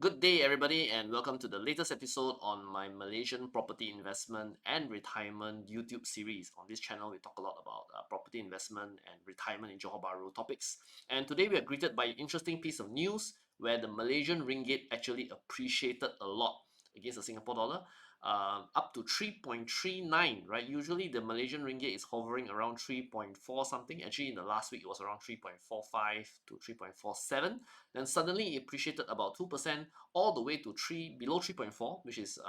Good day, everybody, and welcome to the latest episode on my Malaysian property investment and retirement YouTube series. On this channel, we talk a lot about property investment and retirement in Johor Bahru topics. And today, we are greeted by an interesting piece of news where the Malaysian ringgit actually appreciated a lot against the Singapore dollar, up to 3.39, right? Usually, the Malaysian ringgit is hovering around 3.4 something. Actually, in the last week, it was around 3.45 to 3.47. Then suddenly, it appreciated about 2% all the way to below 3.4, which is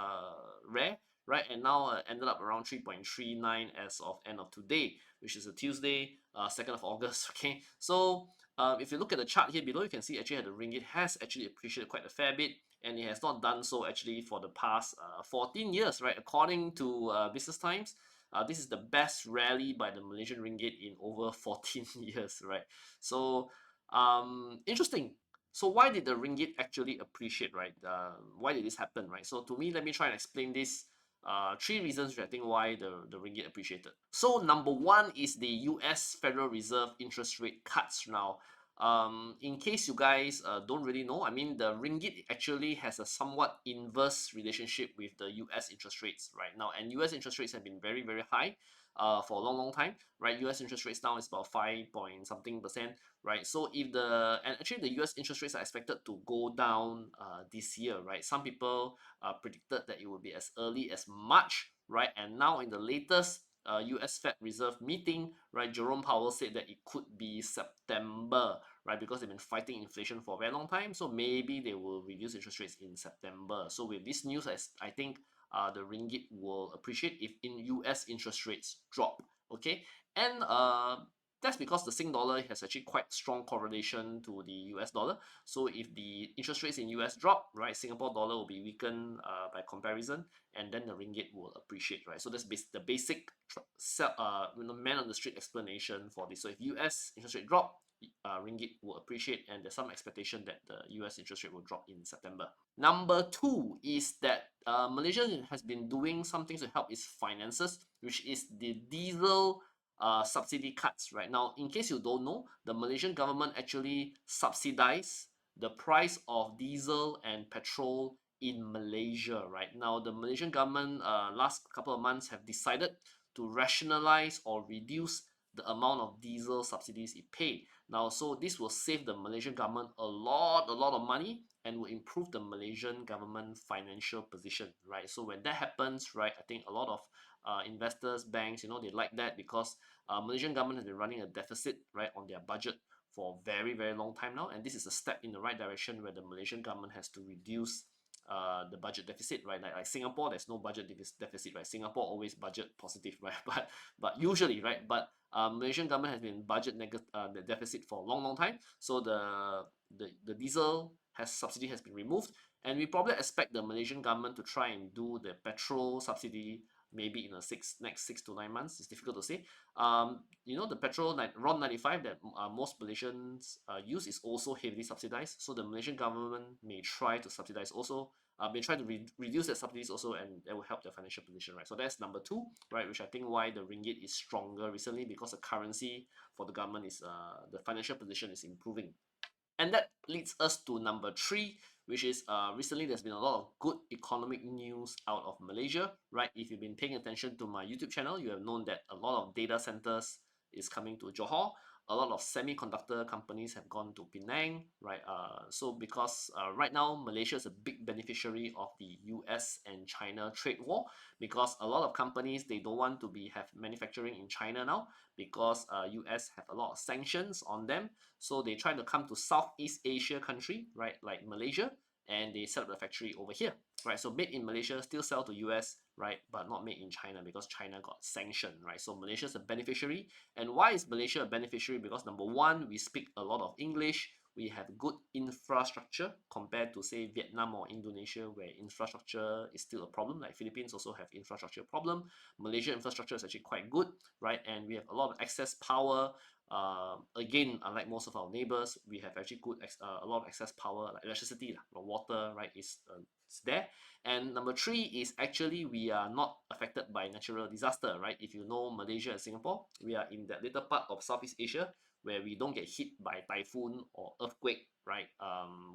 rare, right? And now ended up around 3.39 as of end of today, which is a Tuesday, 2nd of August. Okay, so if you look at the chart here below, you can see actually the ringgit has actually appreciated quite a fair bit, and it has not done so actually for the past 14 years, right? According to Business Times. This is the best rally by the Malaysian ringgit in over 14 years, right? So interesting. So why did the ringgit actually appreciate, right? Why did this happen, right? So to me, let me try and explain this. Three reasons which I think why the ringgit appreciated. So number one is the U.S. Federal Reserve interest rate cuts now. In case you guys don't really know, I mean the ringgit actually has a somewhat inverse relationship with the U.S. interest rates right now, and U.S. interest rates have been very very high for a long long time, right? U.S. interest rates now is about 5 point something percent, right? So if and actually the US interest rates are expected to go down this year, right? Some people predicted that it will be as early as March, right? And now in the latest US Fed Reserve meeting, right, Jerome Powell said that it could be September, right? Because they've been fighting inflation for a very long time, so maybe they will reduce interest rates in September. So with this news, I think the ringgit will appreciate if in US interest rates drop. Okay, and that's because the Sing dollar has actually quite strong correlation to the US dollar. So if the interest rates in US drop, right, Singapore dollar will be weakened by comparison, and then the ringgit will appreciate, right? So that's the basic man on the street explanation for this. So if US interest rate drop, ringgit will appreciate, and there's some expectation that the US interest rate will drop in September. Number two is that Malaysia has been doing something to help its finances, which is the diesel subsidy cuts. Right now, in case you don't know, the Malaysian government actually subsidize the price of diesel and petrol in Malaysia. Right now, the Malaysian government last couple of months have decided to rationalize or reduce the amount of diesel subsidies it pay. Now, so this will save the Malaysian government a lot of money and will improve the Malaysian government financial position, right? So when that happens, right, I think a lot of investors, banks, they like that because Malaysian government has been running a deficit, right, on their budget for a very, very long time now. And this is a step in the right direction where the Malaysian government has to reduce the budget deficit, right? Like Singapore, there's no budget deficit, right? Singapore always budget positive, right? But usually, right? But Malaysian government has been the deficit for a long, long time. So the diesel subsidy has been removed, and we probably expect the Malaysian government to try and do the petrol subsidy maybe in the next 6 to 9 months. It's difficult to say. The petrol RON 95 that most Malaysians use is also heavily subsidized. So the Malaysian government may try to subsidize also. May try to reduce that subsidies also, and that will help their financial position, right? So that's number two, right? Which I think why the ringgit is stronger recently, because the currency for the government is the financial position is improving. And that leads us to number three, which is recently there's been a lot of good economic news out of Malaysia, right? If you've been paying attention to my YouTube channel, you have known that a lot of data centers is coming to Johor. A lot of semiconductor companies have gone to Penang, right? So because right now Malaysia is a big beneficiary of the US and China trade war, because a lot of companies, they don't want to have manufacturing in China now, because US have a lot of sanctions on them. So they try to come to Southeast Asia country, right, like Malaysia, and they set up the factory over here, right? So made in Malaysia, still sell to US, right, but not made in China because China got sanctioned, right? So Malaysia is a beneficiary. And why is Malaysia a beneficiary? Because number one, we speak a lot of English. We have good infrastructure compared to, say, Vietnam or Indonesia, where infrastructure is still a problem. Like Philippines also have infrastructure problem. Malaysia infrastructure is actually quite good, right? And we have a lot of excess power. Again, unlike most of our neighbors, we have actually a lot of excess power, like electricity, water, right, is there. And number three is actually we are not affected by natural disaster, right? If you know Malaysia and Singapore, we are in that little part of Southeast Asia where we don't get hit by typhoon or earthquake, right?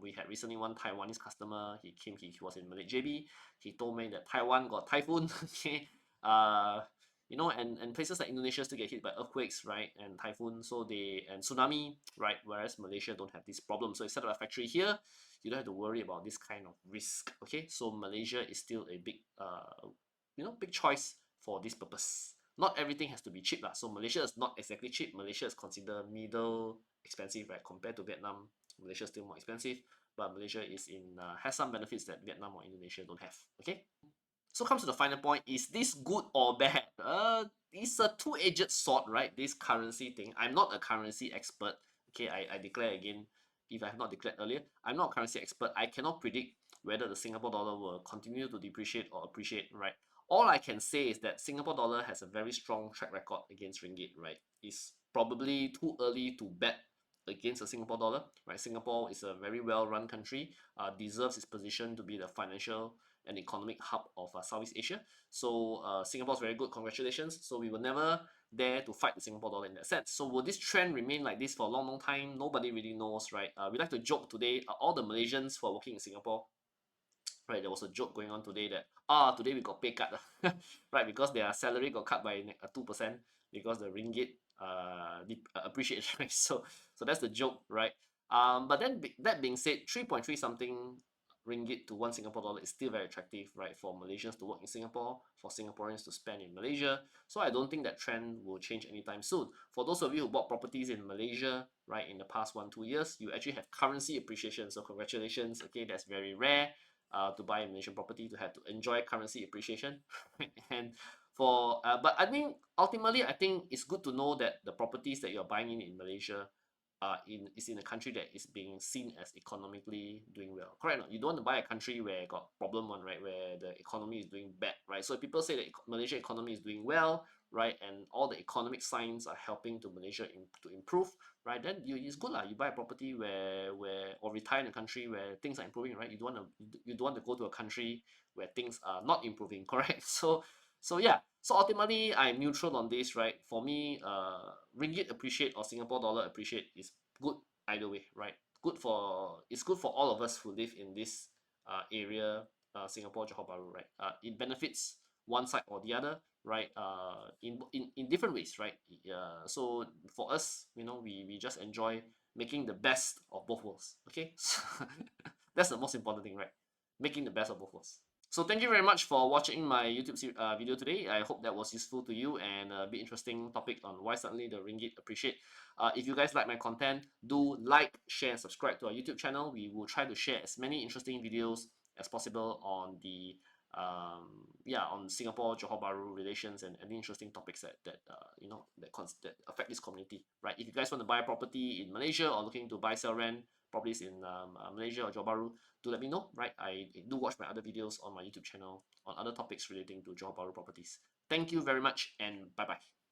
We had recently one Taiwanese customer. He came. He was in Malaysia JB. He told me that Taiwan got typhoon. Okay, uh, you know, and places like Indonesia still get hit by earthquakes, right, and typhoon. So they and tsunami, right? Whereas Malaysia don't have this problem. So instead of a factory here, you don't have to worry about this kind of risk. Okay, so Malaysia is still a big, big choice for this purpose. Not everything has to be cheap lah. So Malaysia is not exactly cheap. Malaysia is considered middle expensive, right? Compared to Vietnam, Malaysia is still more expensive, but Malaysia is in has some benefits that Vietnam or Indonesia don't have. Okay, so comes to the final point: is this good or bad? It's a two-edged sword, right? This currency thing. I'm not a currency expert. Okay, I declare again, if I have not declared earlier, I'm not a currency expert. I cannot predict whether the Singapore dollar will continue to depreciate or appreciate, right? All I can say is that Singapore dollar has a very strong track record against ringgit, right? It's probably too early to bet against the Singapore dollar, right? Singapore is a very well-run country, deserves its position to be the financial and economic hub of Southeast Asia. So Singapore is very good. Congratulations. So we will never dare to fight the Singapore dollar in that sense. So will this trend remain like this for a long, long time? Nobody really knows, right? We like to joke today. All the Malaysians who are working in Singapore, right? There was a joke going on today that today we got pay cut, right? Because their salary got cut by 2% because the ringgit appreciates, right? So that's the joke, right? But then that being said, 3.3 something ringgit to one Singapore dollar is still very attractive, right? For Malaysians to work in Singapore, for Singaporeans to spend in Malaysia. So I don't think that trend will change anytime soon. For those of you who bought properties in Malaysia, right, in the past 1-2 years, you actually have currency appreciation. So congratulations. Okay, that's very rare to buy a Malaysian property, to have to enjoy currency appreciation. And but I think ultimately, I think it's good to know that the properties that you're buying in Malaysia is in a country that is being seen as economically doing well. Correct or not? You don't want to buy a country where got problem one, right? Where the economy is doing bad, right? So if people say that Malaysia economy is doing well, right, and all the economic signs are helping to Malaysia to improve, right? Then it's good lah. You buy a property where or retire in a country where things are improving, right? You don't want to go to a country where things are not improving, correct? So yeah. So ultimately, I'm neutral on this, right? For me, ringgit appreciate or Singapore dollar appreciate is good either way, right? It's good for all of us who live in this area, Singapore, Johor Bahru, right? It benefits one side or the other, right? In different ways, right? So for us, we just enjoy making the best of both worlds. Okay, that's the most important thing, right? Making the best of both worlds. So thank you very much for watching my YouTube video today. I hope that was useful to you and a bit interesting topic on why suddenly the ringgit appreciate. If you guys like my content, do like, share, and subscribe to our YouTube channel. We will try to share as many interesting videos as possible on the on Singapore Johor Bahru relations and any interesting topics that affect this community, right? If you guys want to buy a property in Malaysia or looking to buy, sell, rent properties in Malaysia or Johor Bahru, do let me know, right? I do watch my other videos on my YouTube channel on other topics relating to Johor Bahru properties. Thank you very much and bye bye.